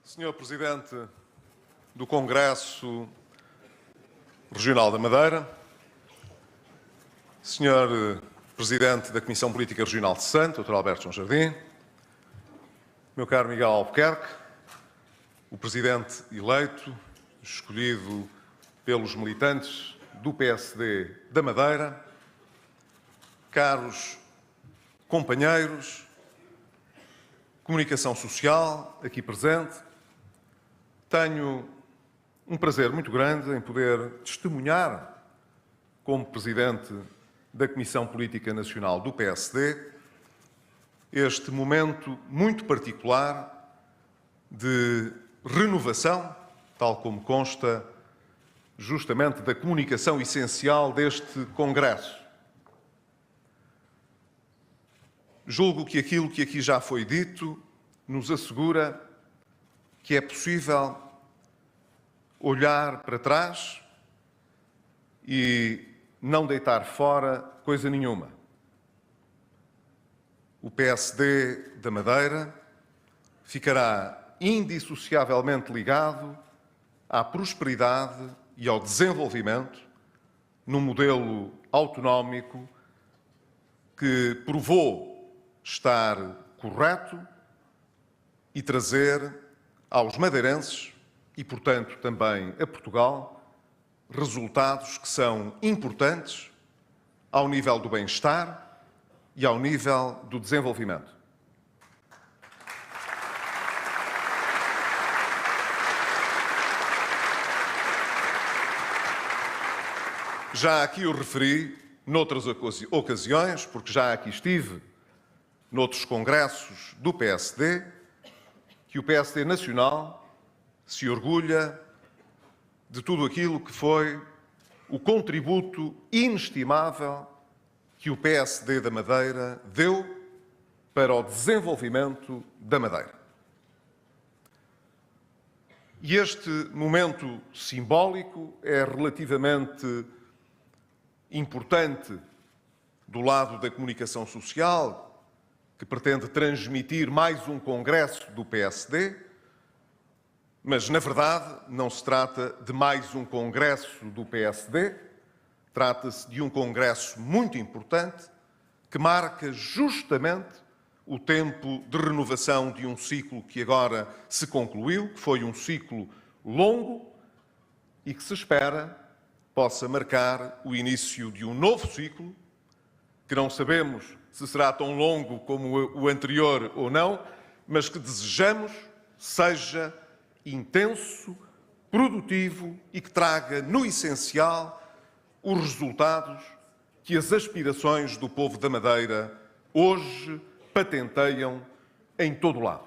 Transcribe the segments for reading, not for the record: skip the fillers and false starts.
Senhor Presidente do Congresso Regional da Madeira, Senhor Presidente da Comissão Política Regional de Santo, Dr. Alberto João Jardim, meu caro Miguel Albuquerque, o Presidente eleito, escolhido pelos militantes do PSD da Madeira, caros companheiros, comunicação social aqui presente, tenho um prazer muito grande em poder testemunhar, como Presidente da Comissão Política Nacional do PSD, este momento muito particular de renovação, tal como consta justamente da comunicação essencial deste Congresso. Julgo que aquilo que aqui já foi dito nos assegura que é possível olhar para trás e não deitar fora coisa nenhuma. O PSD da Madeira ficará indissociavelmente ligado à prosperidade e ao desenvolvimento num modelo autonómico que provou estar correto e trazer aos madeirenses e, portanto, também a Portugal, resultados que são importantes ao nível do bem-estar e ao nível do desenvolvimento. Já aqui o referi noutras ocasiões, porque já aqui estive noutros congressos do PSD, que o PSD Nacional se orgulha de tudo aquilo que foi o contributo inestimável que o PSD da Madeira deu para o desenvolvimento da Madeira. E este momento simbólico é relativamente importante do lado da comunicação social, que pretende transmitir mais um congresso do PSD, mas, na verdade, não se trata de mais um congresso do PSD, trata-se de um congresso muito importante que marca justamente o tempo de renovação de um ciclo que agora se concluiu, que foi um ciclo longo e que se espera possa marcar o início de um novo ciclo, que não sabemos se será tão longo como o anterior ou não, mas que desejamos seja intenso, produtivo e que traga, no essencial, os resultados que as aspirações do povo da Madeira hoje patenteiam em todo o lado.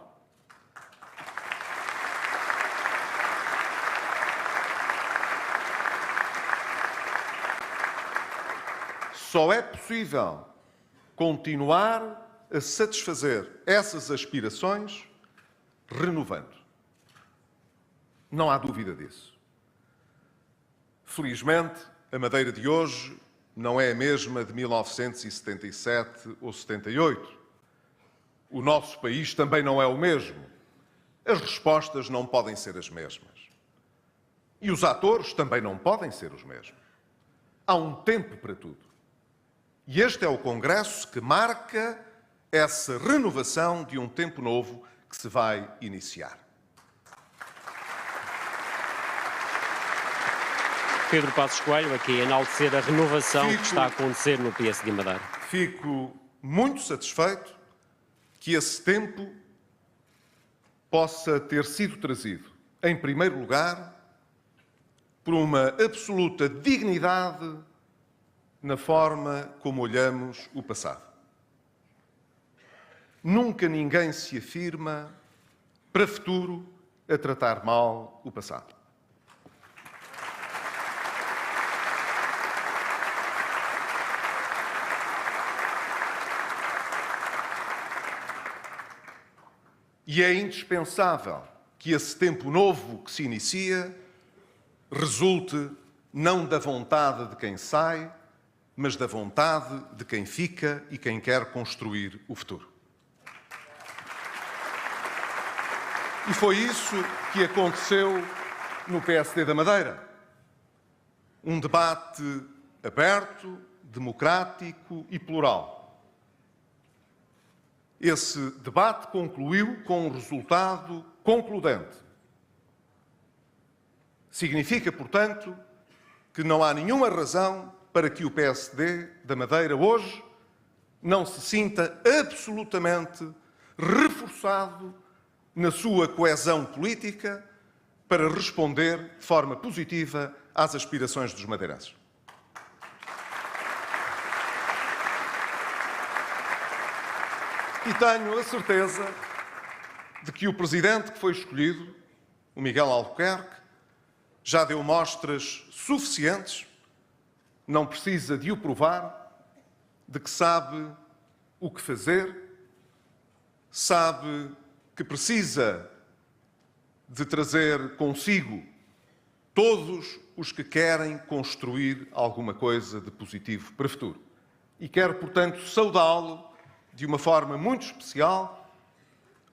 Só é possível continuar a satisfazer essas aspirações renovando. Não há dúvida disso. Felizmente, a Madeira de hoje não é a mesma de 1977 ou 78. O nosso país também não é o mesmo. As respostas não podem ser as mesmas. E os atores também não podem ser os mesmos. Há um tempo para tudo. E este é o Congresso que marca essa renovação de um tempo novo que se vai iniciar. Pedro Passos Coelho, aqui a enaltecer a renovação que está a acontecer no PSD Madeira. Fico muito satisfeito que esse tempo possa ter sido trazido, em primeiro lugar, por uma absoluta dignidade na forma como olhamos o passado. Nunca ninguém se afirma para futuro a tratar mal o passado. E é indispensável que esse tempo novo que se inicia resulte não da vontade de quem sai, mas da vontade de quem fica e quem quer construir o futuro. E foi isso que aconteceu no PSD da Madeira. Um debate aberto, democrático e plural. Esse debate concluiu com um resultado concludente. Significa, portanto, que não há nenhuma razão para que o PSD da Madeira hoje não se sinta absolutamente reforçado na sua coesão política para responder de forma positiva às aspirações dos madeirenses. E tenho a certeza de que o presidente que foi escolhido, o Miguel Albuquerque, já deu mostras suficientes, não precisa de o provar, de que sabe o que fazer, sabe que precisa de trazer consigo todos os que querem construir alguma coisa de positivo para o futuro. E quero, portanto, saudá-lo de uma forma muito especial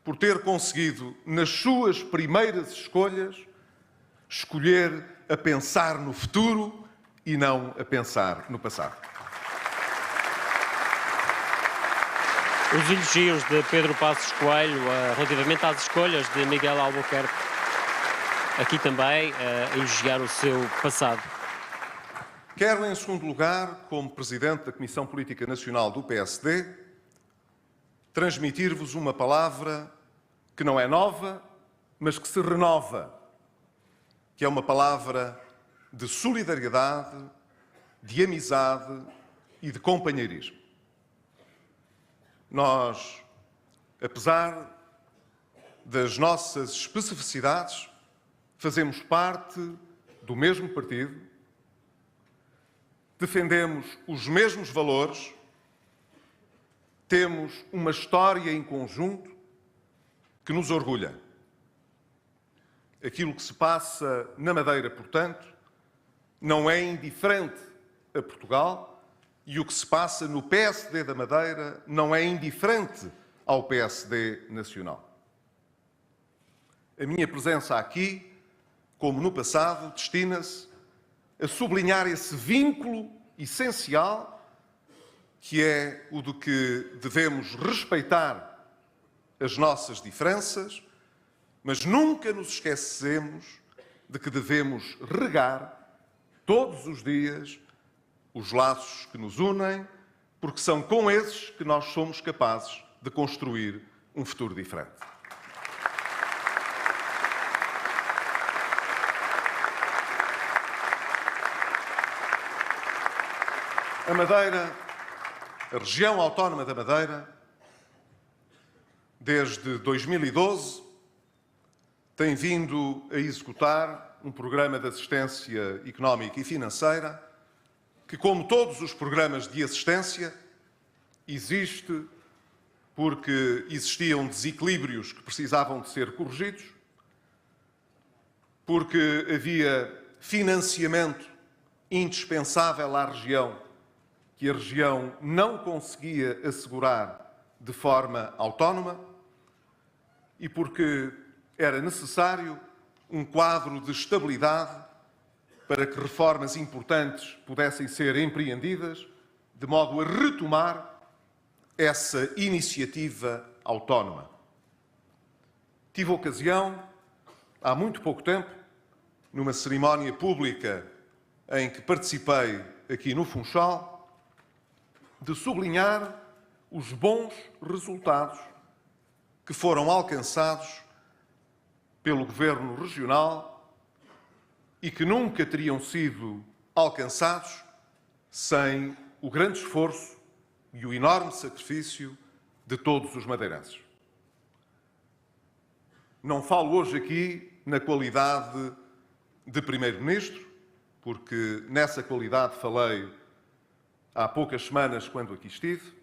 por ter conseguido, nas suas primeiras escolhas, escolher a pensar no futuro e não a pensar no passado. Os elogios de Pedro Passos Coelho relativamente às escolhas de Miguel Albuquerque, aqui também a elogiar o seu passado. Quero, em segundo lugar, como Presidente da Comissão Política Nacional do PSD, transmitir-vos uma palavra que não é nova, mas que se renova, que é uma palavra de solidariedade, de amizade e de companheirismo. Nós, apesar das nossas especificidades, fazemos parte do mesmo partido, defendemos os mesmos valores, temos uma história em conjunto que nos orgulha. Aquilo que se passa na Madeira, portanto, não é indiferente a Portugal, e o que se passa no PSD da Madeira não é indiferente ao PSD nacional. A minha presença aqui, como no passado, destina-se a sublinhar esse vínculo essencial que é o de que devemos respeitar as nossas diferenças, mas nunca nos esquecemos de que devemos regar todos os dias os laços que nos unem, porque são com esses que nós somos capazes de construir um futuro diferente. A Madeira, a região autónoma da Madeira, desde 2012, tem vindo a executar um programa de assistência económica e financeira que, como todos os programas de assistência, existe porque existiam desequilíbrios que precisavam de ser corrigidos, porque havia financiamento indispensável à região que a região não conseguia assegurar de forma autónoma e porque era necessário um quadro de estabilidade para que reformas importantes pudessem ser empreendidas, de modo a retomar essa iniciativa autónoma. Tive ocasião, há muito pouco tempo, numa cerimónia pública em que participei aqui no Funchal, de sublinhar os bons resultados que foram alcançados pelo Governo Regional e que nunca teriam sido alcançados sem o grande esforço e o enorme sacrifício de todos os madeirenses. Não falo hoje aqui na qualidade de Primeiro-Ministro, porque nessa qualidade falei há poucas semanas quando aqui estive,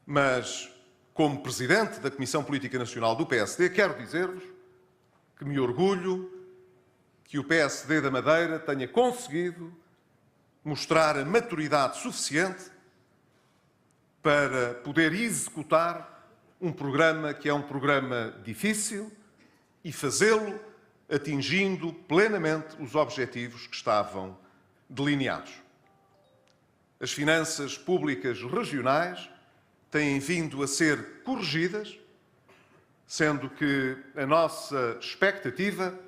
mas como Presidente da Comissão Política Nacional do PSD, quero dizer-vos que me orgulho que o PSD da Madeira tenha conseguido mostrar a maturidade suficiente para poder executar um programa que é um programa difícil, e fazê-lo atingindo plenamente os objetivos que estavam delineados. As finanças públicas regionais têm vindo a ser corrigidas, sendo que a nossa expectativa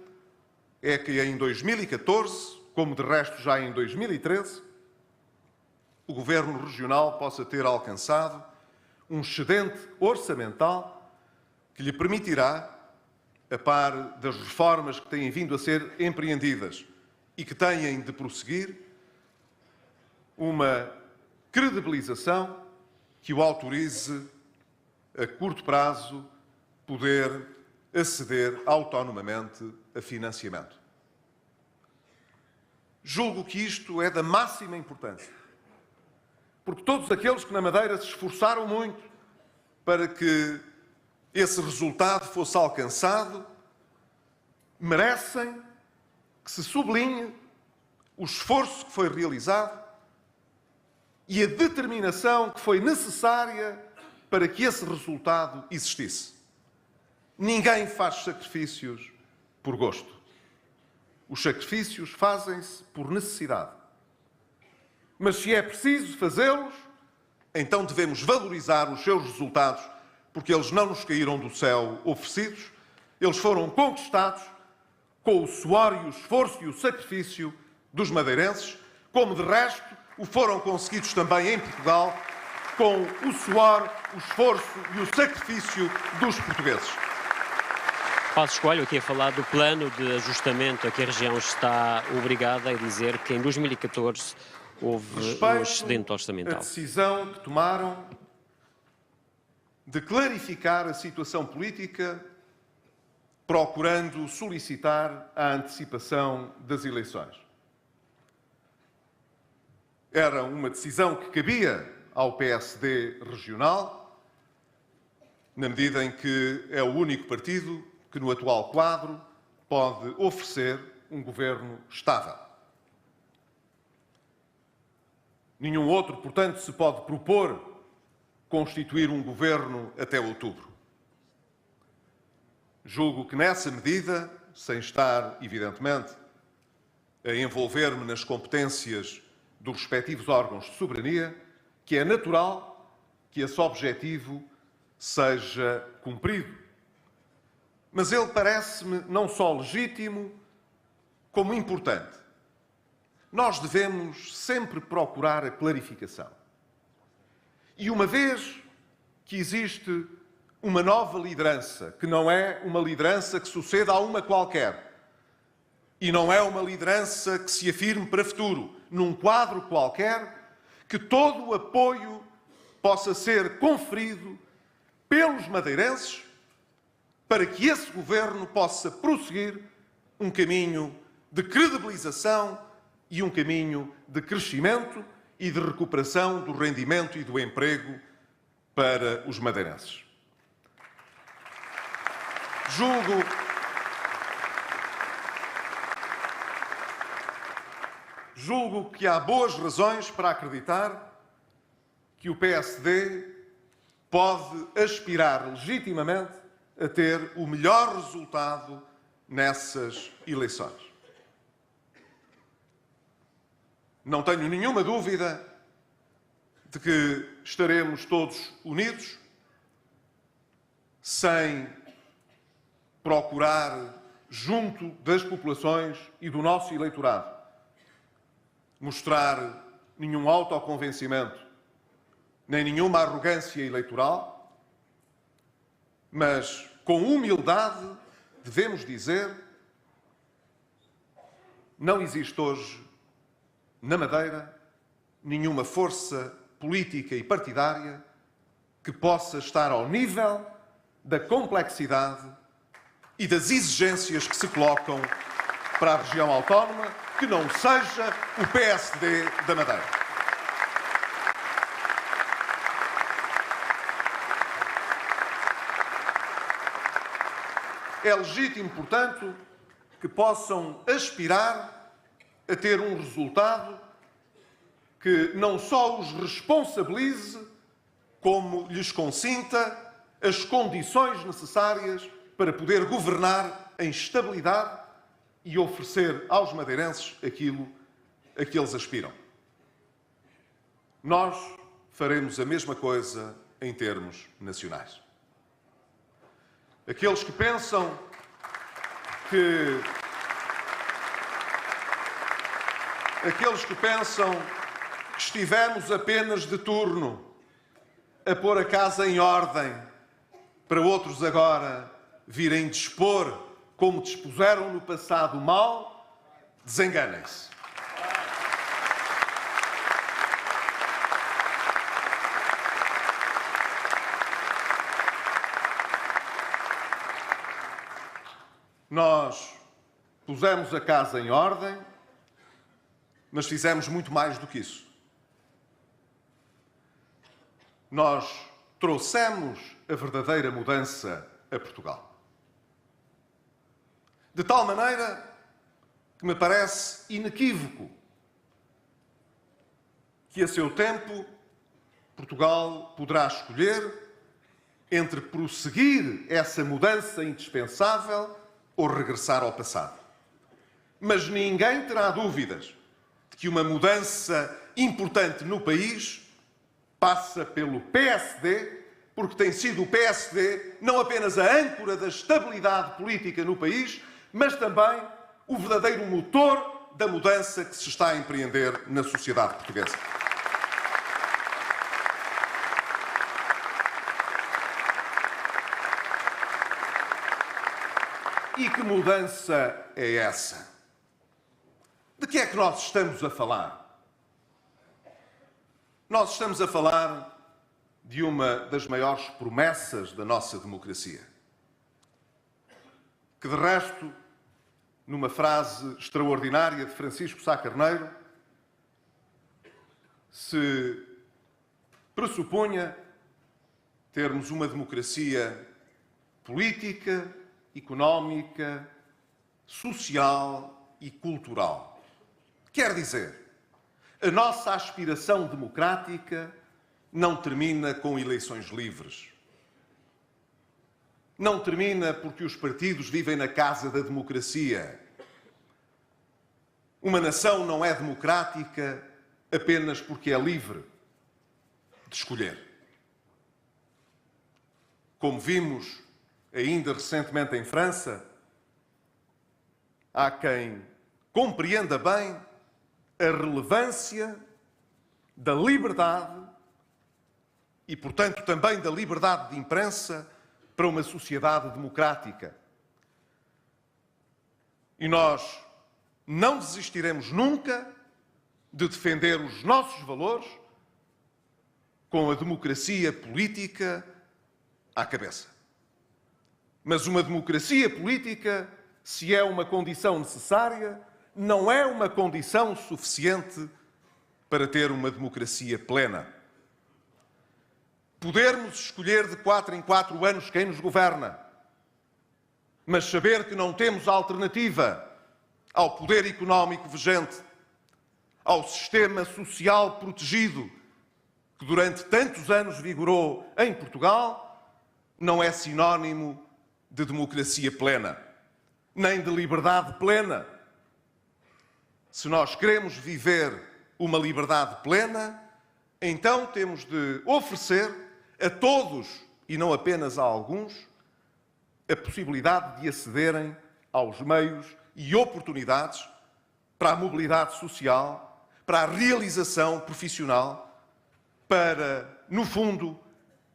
é que em 2014, como de resto já em 2013, o Governo Regional possa ter alcançado um excedente orçamental que lhe permitirá, a par das reformas que têm vindo a ser empreendidas e que têm de prosseguir, uma credibilização que o autorize, a curto prazo, poder aceder autonomamente a financiamento. Julgo que isto é da máxima importância, porque todos aqueles que na Madeira se esforçaram muito para que esse resultado fosse alcançado merecem que se sublinhe o esforço que foi realizado e a determinação que foi necessária para que esse resultado existisse. Ninguém faz sacrifícios por gosto. Os sacrifícios fazem-se por necessidade. Mas se é preciso fazê-los, então devemos valorizar os seus resultados, porque eles não nos caíram do céu oferecidos, eles foram conquistados com o suor e o esforço e o sacrifício dos madeirenses, como de resto o foram conseguidos também em Portugal, com o suor, o esforço e o sacrifício dos portugueses. Passos Coelho aqui a falar do plano de ajustamento a que a região está obrigada a dizer que em 2014 houve um excedente orçamental. A decisão que tomaram de clarificar a situação política, procurando solicitar a antecipação das eleições. Era uma decisão que cabia ao PSD regional, na medida em que é o único partido que, no atual quadro, pode oferecer um governo estável. Nenhum outro, portanto, se pode propor constituir um governo até outubro. Julgo que, nessa medida, sem estar, evidentemente, a envolver-me nas competências dos respectivos órgãos de soberania, que é natural que esse objetivo seja cumprido. Mas ele parece-me não só legítimo, como importante. Nós devemos sempre procurar a clarificação. E uma vez que existe uma nova liderança, que não é uma liderança que suceda a uma qualquer, e não é uma liderança que se afirme para futuro, num quadro qualquer, que todo o apoio possa ser conferido pelos madeirenses para que esse governo possa prosseguir um caminho de credibilização e um caminho de crescimento e de recuperação do rendimento e do emprego para os madeirenses. Julgo que há boas razões para acreditar que o PSD pode aspirar legitimamente a ter o melhor resultado nessas eleições. Não tenho nenhuma dúvida de que estaremos todos unidos, sem procurar, junto das populações e do nosso eleitorado, mostrar nenhum autoconvencimento, nem nenhuma arrogância eleitoral, mas com humildade devemos dizer: não existe hoje na Madeira nenhuma força política e partidária que possa estar ao nível da complexidade e das exigências que se colocam para a região autónoma, que não seja o PSD da Madeira. É legítimo, portanto, que possam aspirar a ter um resultado que não só os responsabilize, como lhes consinta as condições necessárias para poder governar em estabilidade e oferecer aos madeirenses aquilo a que eles aspiram. Nós faremos a mesma coisa em termos nacionais. Aqueles que pensam que estivemos apenas de turno a pôr a casa em ordem para outros agora virem dispor como dispuseram no passado mal, desenganem-se. Nós pusemos a casa em ordem, mas fizemos muito mais do que isso. Nós trouxemos a verdadeira mudança a Portugal. De tal maneira que me parece inequívoco que, a seu tempo, Portugal poderá escolher entre prosseguir essa mudança indispensável ou regressar ao passado. Mas ninguém terá dúvidas de que uma mudança importante no país passa pelo PSD, porque tem sido o PSD não apenas a âncora da estabilidade política no país, mas também o verdadeiro motor da mudança que se está a empreender na sociedade portuguesa. E que mudança é essa? De que é que nós estamos a falar? Nós estamos a falar de uma das maiores promessas da nossa democracia, que, de resto, numa frase extraordinária de Francisco Sá Carneiro, se pressupunha termos uma democracia política, económica, social e cultural. Quer dizer, a nossa aspiração democrática não termina com eleições livres. Não termina porque os partidos vivem na casa da democracia. Uma nação não é democrática apenas porque é livre de escolher. Como vimos ainda recentemente em França, há quem compreenda bem a relevância da liberdade e, portanto, também da liberdade de imprensa para uma sociedade democrática. E nós não desistiremos nunca de defender os nossos valores com a democracia política à cabeça. Mas uma democracia política, se é uma condição necessária, não é uma condição suficiente para ter uma democracia plena. Podermos escolher de 4 em 4 anos quem nos governa, mas saber que não temos alternativa ao poder económico vigente, ao sistema social protegido que durante tantos anos vigorou em Portugal, não é sinónimo de democracia plena, nem de liberdade plena. Se nós queremos viver uma liberdade plena, então temos de oferecer a todos, e não apenas a alguns, a possibilidade de acederem aos meios e oportunidades para a mobilidade social, para a realização profissional, para, no fundo,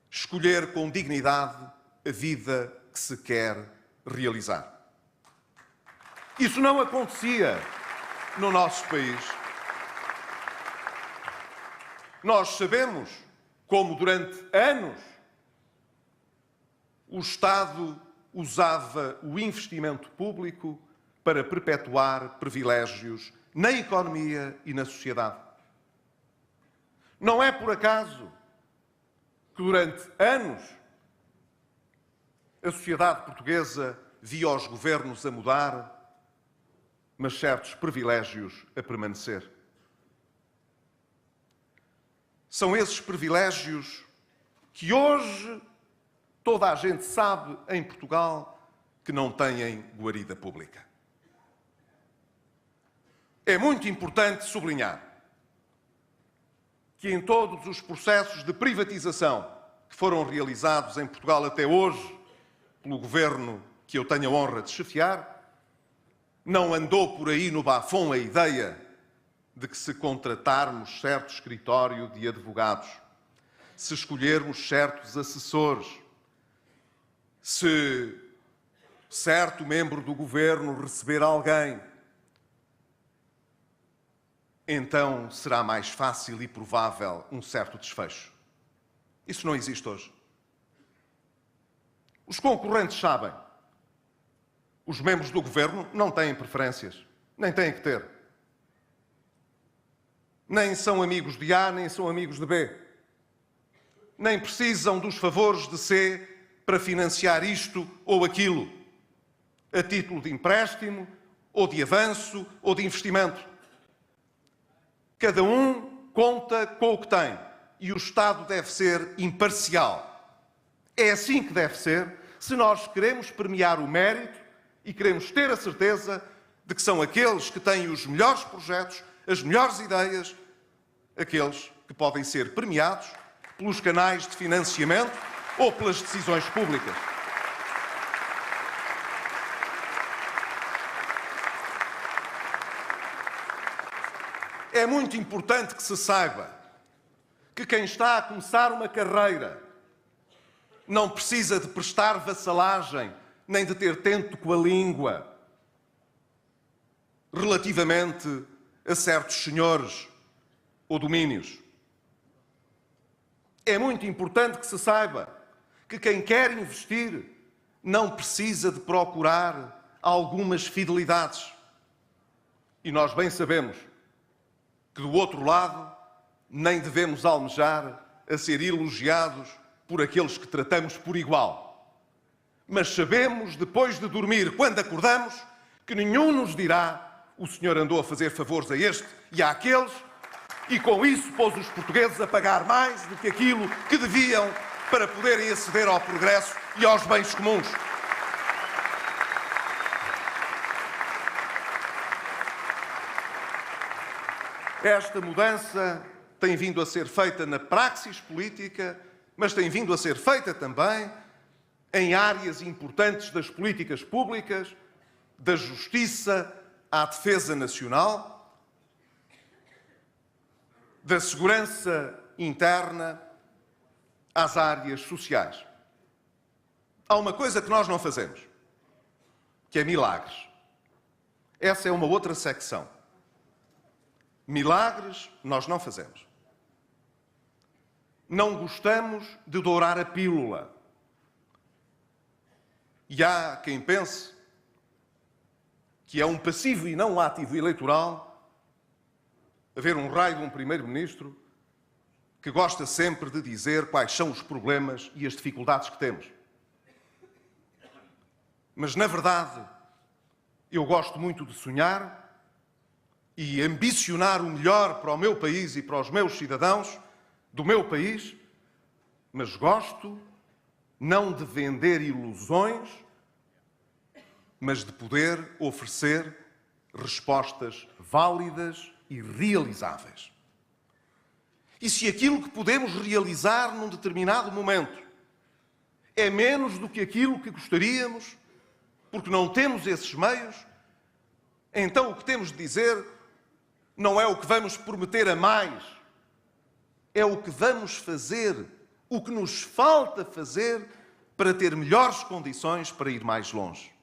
escolher com dignidade a vida que se quer realizar. Isso não acontecia no nosso país. Nós sabemos como durante anos o Estado usava o investimento público para perpetuar privilégios na economia e na sociedade. Não é por acaso que durante anos a sociedade portuguesa via os governos a mudar, mas certos privilégios a permanecer. São esses privilégios que hoje toda a gente sabe em Portugal que não têm guarida pública. É muito importante sublinhar que em todos os processos de privatização que foram realizados em Portugal até hoje, pelo governo que eu tenho a honra de chefiar, não andou por aí no bafão a ideia de que se contratarmos certo escritório de advogados, se escolhermos certos assessores, se certo membro do governo receber alguém, então será mais fácil e provável um certo desfecho. Isso não existe hoje. Os concorrentes sabem. Os membros do governo não têm preferências, nem têm que ter. Nem são amigos de A, nem são amigos de B. Nem precisam dos favores de C para financiar isto ou aquilo, a título de empréstimo, ou de avanço, ou de investimento. Cada um conta com o que tem e o Estado deve ser imparcial. É assim que deve ser se nós queremos premiar o mérito e queremos ter a certeza de que são aqueles que têm os melhores projetos, as melhores ideias, aqueles que podem ser premiados pelos canais de financiamento ou pelas decisões públicas. É muito importante que se saiba que quem está a começar uma carreira não precisa de prestar vassalagem nem de ter tento com a língua relativamente a certos senhores ou domínios. É muito importante que se saiba que quem quer investir não precisa de procurar algumas fidelidades. E nós bem sabemos que do outro lado nem devemos almejar a ser elogiados por aqueles que tratamos por igual. Mas sabemos, depois de dormir, quando acordamos, que nenhum nos dirá: o senhor andou a fazer favores a este e àqueles, e com isso pôs os portugueses a pagar mais do que aquilo que deviam para poderem aceder ao progresso e aos bens comuns. Esta mudança tem vindo a ser feita na praxis política, mas tem vindo a ser feita também em áreas importantes das políticas públicas, da justiça à defesa nacional, da segurança interna às áreas sociais. Há uma coisa que nós não fazemos, que é milagres. Essa é uma outra secção. Milagres nós não fazemos. Não gostamos de dourar a pílula. E há quem pense que é um passivo e não um ativo eleitoral haver um raio de um primeiro-ministro que gosta sempre de dizer quais são os problemas e as dificuldades que temos. Mas, na verdade, eu gosto muito de sonhar e ambicionar o melhor para o meu país e para os meus cidadãos do meu país, mas gosto não de vender ilusões, mas de poder oferecer respostas válidas e realizáveis. E se aquilo que podemos realizar num determinado momento é menos do que aquilo que gostaríamos, porque não temos esses meios, então o que temos de dizer não é o que vamos prometer a mais, é o que vamos fazer, o que nos falta fazer para ter melhores condições para ir mais longe.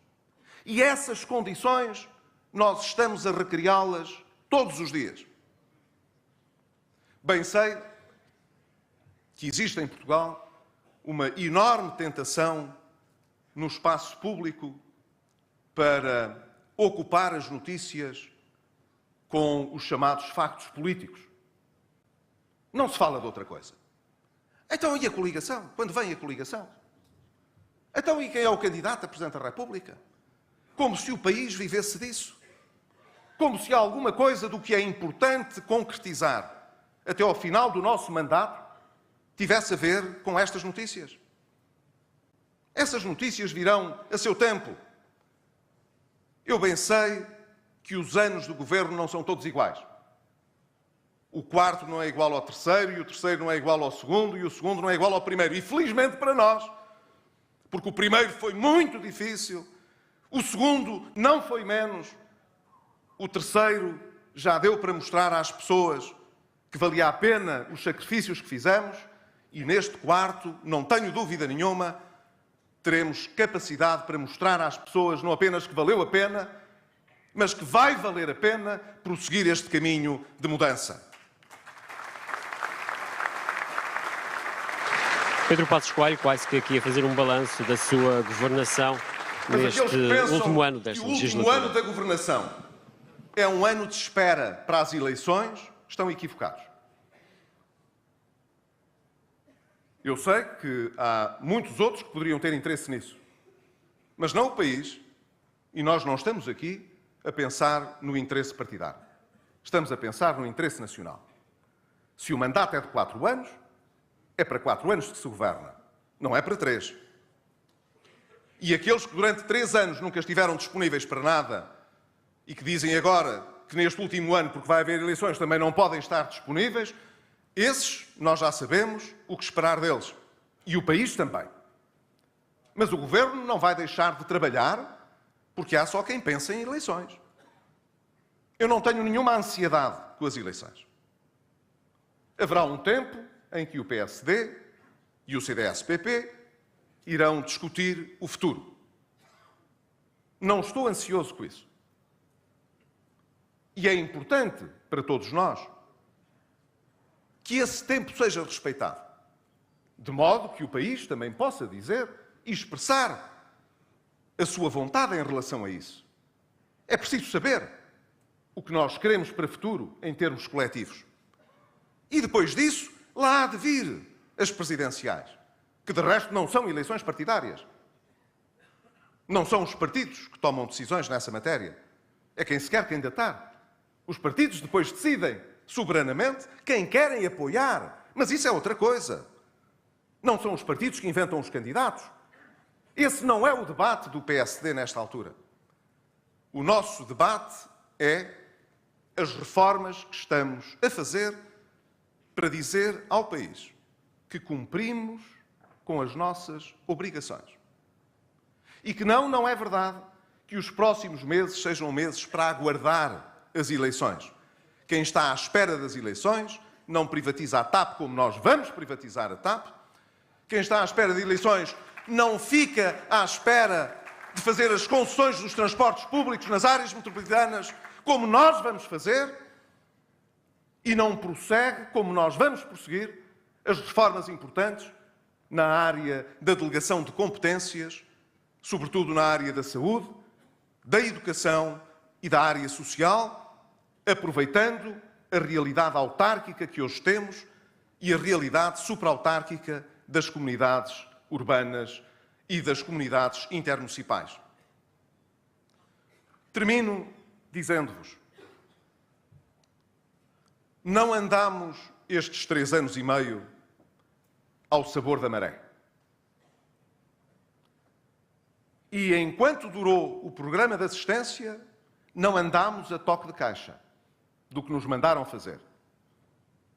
E essas condições nós estamos a recriá-las todos os dias. Bem sei que existe em Portugal uma enorme tentação no espaço público para ocupar as notícias com os chamados factos políticos. Não se fala de outra coisa. Então, e a coligação? Quando vem a coligação? Então, e quem é o candidato a Presidente da República? Como se o país vivesse disso. Como se alguma coisa do que é importante concretizar até ao final do nosso mandato tivesse a ver com estas notícias. Essas notícias virão a seu tempo, Eu bem sei que os anos do governo não são todos iguais. O quarto não é igual ao terceiro, e o terceiro não é igual ao segundo, e o segundo não é igual ao primeiro. E felizmente para nós, porque o primeiro foi muito difícil, o segundo não foi menos, o terceiro já deu para mostrar às pessoas que valia a pena os sacrifícios que fizemos, e neste quarto, não tenho dúvida nenhuma, teremos capacidade para mostrar às pessoas não apenas que valeu a pena, mas que vai valer a pena prosseguir este caminho de mudança. Pedro Passos Coelho, quase que aqui a fazer um balanço da sua governação neste último ano desta legislatura. O último ano da governação é um ano de espera para as eleições, estão equivocados. Eu sei que há muitos outros que poderiam ter interesse nisso, mas não o país, e nós não estamos aqui a pensar no interesse partidário. Estamos a pensar no interesse nacional. Se o mandato é de 4 anos, é para 4 anos que se governa, não é para 3. E aqueles que durante 3 anos nunca estiveram disponíveis para nada e que dizem agora que neste último ano, porque vai haver eleições, também não podem estar disponíveis, esses nós já sabemos o que esperar deles. E o país também. Mas o governo não vai deixar de trabalhar porque há só quem pensa em eleições. Eu não tenho nenhuma ansiedade com as eleições. Haverá um tempo em que o PSD e o CDS-PP irão discutir o futuro. Não estou ansioso com isso. E é importante para todos nós que esse tempo seja respeitado, de modo que o país também possa dizer e expressar a sua vontade em relação a isso. É preciso saber o que nós queremos para o futuro em termos coletivos. E depois disso, lá há de vir as presidenciais, que de resto não são eleições partidárias. Não são os partidos que tomam decisões nessa matéria. É quem se quer candidatar. Os partidos depois decidem soberanamente quem querem apoiar. Mas isso é outra coisa. Não são os partidos que inventam os candidatos. Esse não é o debate do PSD nesta altura. O nosso debate é as reformas que estamos a fazer para dizer ao país que cumprimos com as nossas obrigações. E que não é verdade que os próximos meses sejam meses para aguardar as eleições. Quem está à espera das eleições não privatiza a TAP como nós vamos privatizar a TAP. Quem está à espera de eleições não fica à espera de fazer as concessões dos transportes públicos nas áreas metropolitanas como nós vamos fazer e não prossegue como nós vamos prosseguir as reformas importantes na área da delegação de competências, sobretudo na área da saúde, da educação e da área social, aproveitando a realidade autárquica que hoje temos e a realidade supraautárquica das comunidades urbanas e das comunidades intermunicipais. Termino dizendo-vos: não andamos estes 3 anos e meio ao sabor da maré. E enquanto durou o programa de assistência, não andámos a toque de caixa do que nos mandaram fazer.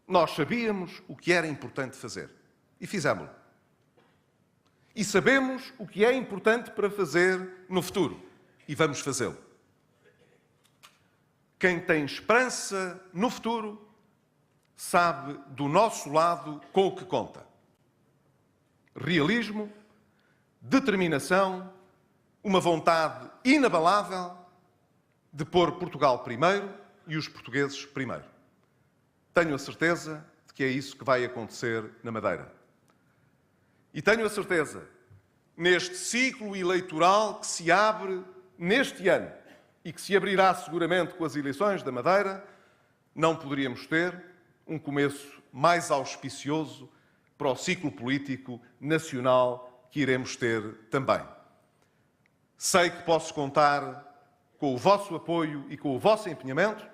Nós sabíamos o que era importante fazer e fizemos-lo. E sabemos o que é importante para fazer no futuro e vamos fazê-lo. Quem tem esperança no futuro sabe do nosso lado com o que conta. Realismo, determinação, uma vontade inabalável de pôr Portugal primeiro e os portugueses primeiro. Tenho a certeza de que é isso que vai acontecer na Madeira. E tenho a certeza, neste ciclo eleitoral que se abre neste ano e que se abrirá seguramente com as eleições da Madeira, não poderíamos ter um começo mais auspicioso para o ciclo político nacional que iremos ter também. Sei que posso contar com o vosso apoio e com o vosso empenhamento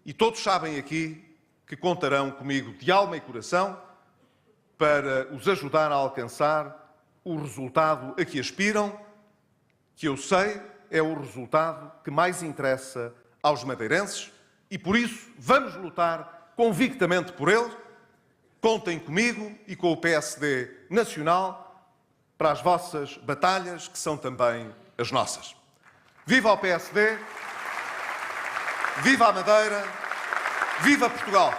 e todos sabem aqui que contarão comigo de alma e coração para os ajudar a alcançar o resultado a que aspiram, que eu sei é o resultado que mais interessa aos madeirenses e, por isso, vamos lutar convictamente por ele. Contem comigo e com o PSD Nacional para as vossas batalhas, que são também as nossas. Viva o PSD, viva a Madeira, viva Portugal!